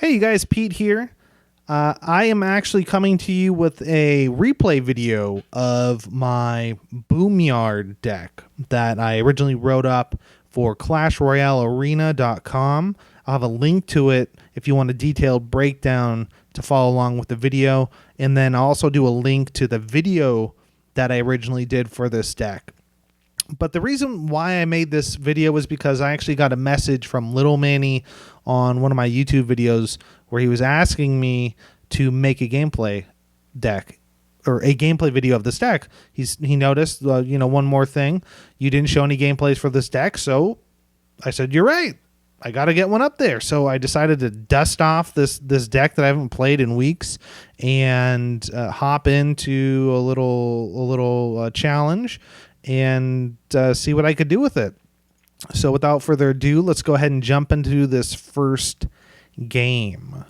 Hey, you guys, Pete here. I am actually coming to you with a replay video of my BoomYard deck that I originally wrote up for ClashRoyaleArena.com. I'll have a link to it if you want a detailed breakdown to follow along with the video. And then I'll also do a link to the video that I originally did for this deck. But the reason why I made this video was because I actually got a message from Little Manny on one of my YouTube videos where he was asking me to make a gameplay deck or a gameplay video of this deck. He noticed, one more thing. You didn't show any gameplays for this deck, so I said, you're right. I got to get one up there. So I decided to dust off this deck that I haven't played in weeks and hop into a little challenge and see what I could do with it. So without further ado, let's go ahead and jump into this first game.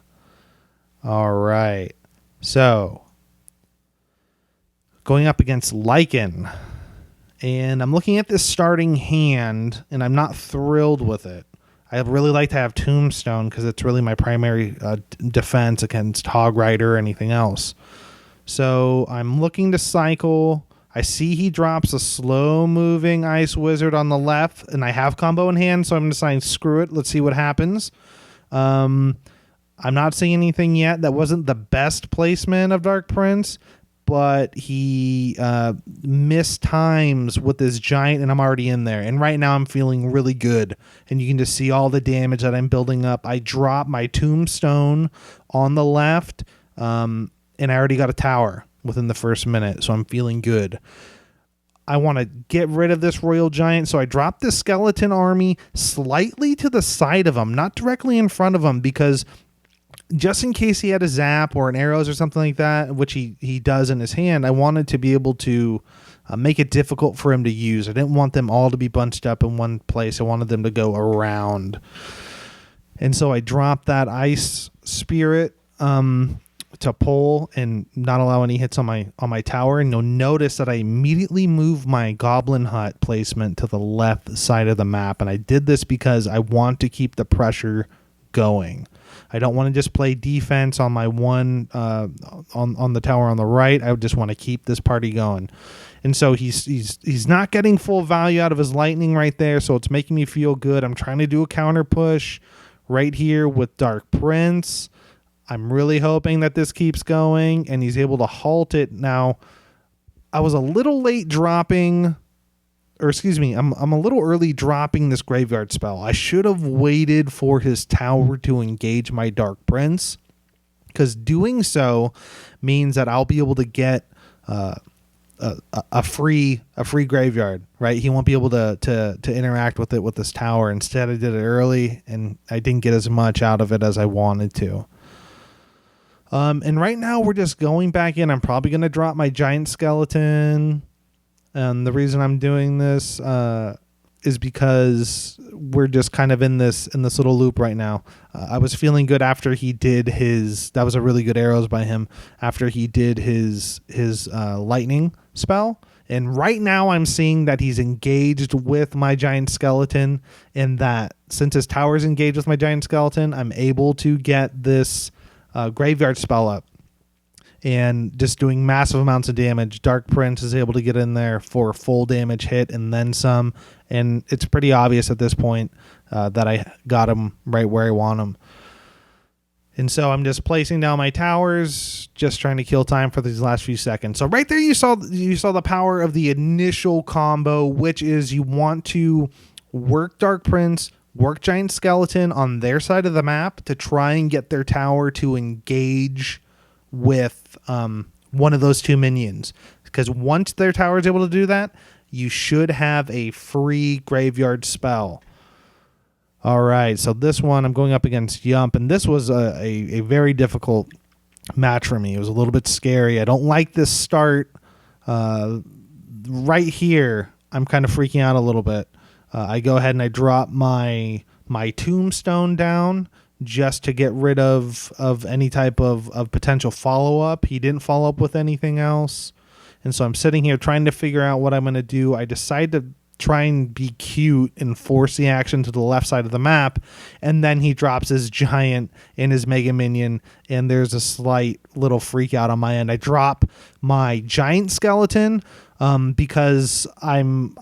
All right. So going up against Lycan. And I'm looking at this starting hand, and I'm not thrilled with it. I really like to have Tombstone because it's really my primary defense against Hog Rider or anything else. So I'm looking to cycle. I see he drops a slow-moving Ice Wizard on the left, and I have combo in hand, so I'm deciding, screw it. Let's see what happens. I'm not seeing anything yet. That wasn't the best placement of Dark Prince, but he missed times with this Giant, and I'm already in there. And right now I'm feeling really good, and you can just see all the damage that I'm building up. I dropped my Tombstone on the left, and I already got a tower within the first minute, so I'm feeling good. I want to get rid of this Royal Giant, so I dropped the Skeleton Army slightly to the side of him, not directly in front of him, because just in case he had a zap or an arrows or something like that, which he does in his hand, I wanted to be able to make it difficult for him to use. I didn't want them all to be bunched up in one place. I wanted them to go around. And so I dropped that Ice Spirit to pull and not allow any hits on my tower. And you'll notice that I immediately moved my Goblin Hut placement to the left side of the map. And I did this because I want to keep the pressure going. I don't want to just play defense on my one on the tower on the right. I just want to keep this party going. And so he's not getting full value out of his lightning right there, so it's making me feel good. I'm trying to do a counter push right here with Dark Prince. I'm really hoping that this keeps going and he's able to halt it. Now, I was a little late dropping, or excuse me, I'm a little early dropping this graveyard spell. I should have waited for his tower to engage my Dark Prince, because doing so means that I'll be able to get a free graveyard, right? He won't be able to interact with it with this tower. Instead, I did it early and I didn't get as much out of it as I wanted to. And right now we're just going back in. I'm probably going to drop my Giant Skeleton. And the reason I'm doing this is because we're just kind of in this little loop right now. I was feeling good after he did that was a really good arrows by him after he did his lightning spell. And right now I'm seeing that he's engaged with my Giant Skeleton, and that since his tower's engaged with my Giant Skeleton, I'm able to get this graveyard spell up and just doing massive amounts of damage. Dark Prince is able to get in there for a full damage hit and then some, and it's pretty obvious at this point that I got him right where I want him. And so I'm just placing down my towers, just trying to kill time for these last few seconds. So right there you saw the power of the initial combo, which is you want to work Dark Prince, work Giant Skeleton on their side of the map to try and get their tower to engage with one of those two minions. Because once their tower is able to do that, you should have a free graveyard spell. All right, so this one I'm going up against Yump, and this was a very difficult match for me. It was a little bit scary. I don't like this start. Right here, I'm kind of freaking out a little bit. I go ahead and I drop my Tombstone down just to get rid of any type of potential follow-up. He didn't follow up with anything else. And so I'm sitting here trying to figure out what I'm going to do. I decide to try and be cute and force the action to the left side of the map, and then he drops his giant and his mega minion, and there's a slight little freak out on my end. I drop my giant skeleton because I'm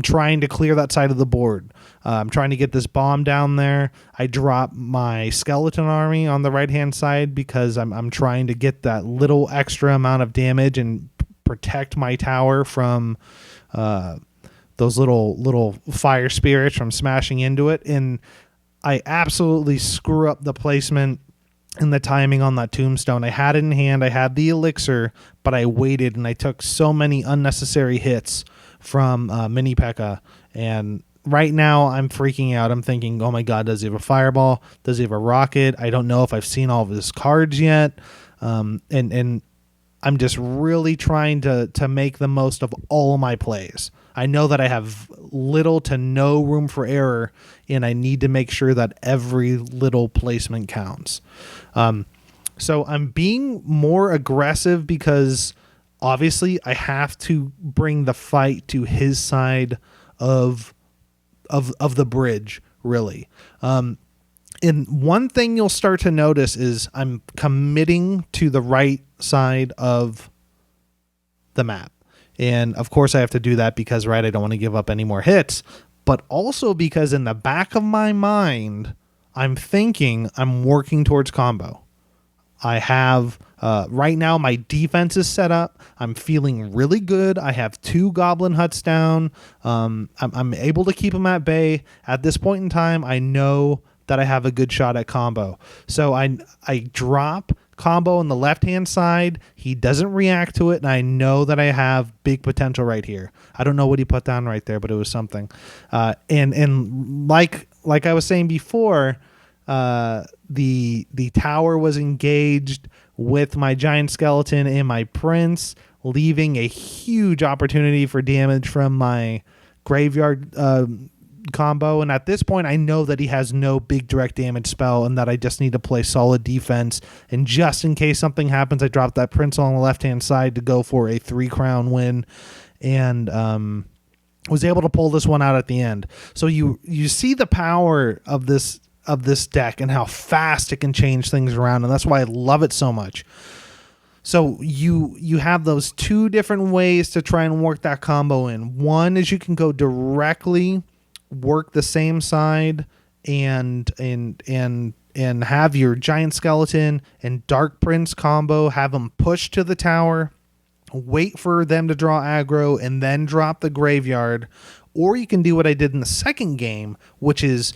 trying to clear that side of the board. I'm trying to get this bomb down there. I drop my skeleton army on the right hand side because I'm trying to get that little extra amount of damage and protect my tower from those little fire spirits from smashing into it. And I absolutely screw up the placement and the timing on that tombstone. I had it in hand, I had the elixir, but I waited and I took so many unnecessary hits from Mini P.E.K.K.A. And right now I'm freaking out. I'm thinking, oh my god, does he have a fireball? Does he have a rocket? I don't know if I've seen all of his cards yet. And I'm just really trying to make the most of all of my plays. I know that I have little to no room for error, and I need to make sure that every little placement counts. So I'm being more aggressive because obviously I have to bring the fight to his side of the bridge, really. And one thing you'll start to notice is I'm committing to the right side of the map. And of course I have to do that because, right, I don't want to give up any more hits, but also because in the back of my mind, I'm thinking I'm working towards combo. I have, right now my defense is set up. I'm feeling really good. I have 2 goblin huts down. I'm able to keep them at bay. At this point in time, I know that I have a good shot at combo. So I drop combo on the left-hand side. He doesn't react to it, and I know that I have big potential right here. I don't know what he put down right there, but it was something. And like I was saying before, the tower was engaged with my giant skeleton and my prince, leaving a huge opportunity for damage from my graveyard combo. And at this point I know that he has no big direct damage spell and that I just need to play solid defense, and just in case something happens, I drop that prince on the left hand side to go for a 3 crown win, and was able to pull this one out at the end. So you see the power of this deck and how fast it can change things around, and that's why I love it so much. So you have those 2 different ways to try and work that combo in. One is you can go directly work the same side and have your giant skeleton and dark prince combo, have them push to the tower, wait for them to draw aggro, and then drop the graveyard. Or you can do what I did in the second game, which is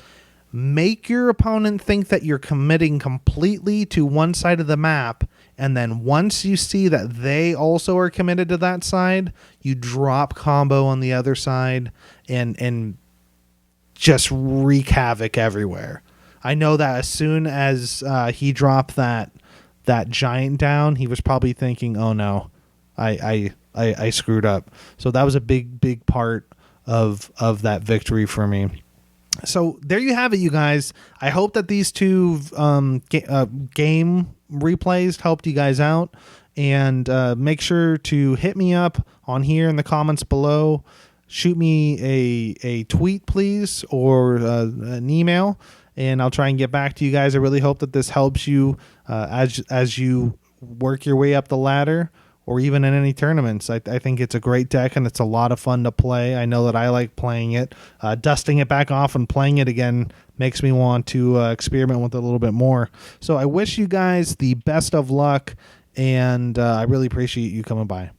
make your opponent think that you're committing completely to one side of the map, and then once you see that they also are committed to that side, you drop combo on the other side and just wreak havoc everywhere. I know that as soon as he dropped that giant down, he was probably thinking, oh no, I screwed up. So that was a big part of that victory for me. So there you have it, you guys. I hope that these 2 game replays helped you guys out, and make sure to hit me up on here in the comments below. Shoot me a tweet, please, or an email, and I'll try and get back to you guys. I really hope that this helps you as you work your way up the ladder, or even in any tournaments. I think it's a great deck, and it's a lot of fun to play. I know that I like playing it. Dusting it back off and playing it again makes me want to experiment with it a little bit more. So I wish you guys the best of luck, and I really appreciate you coming by.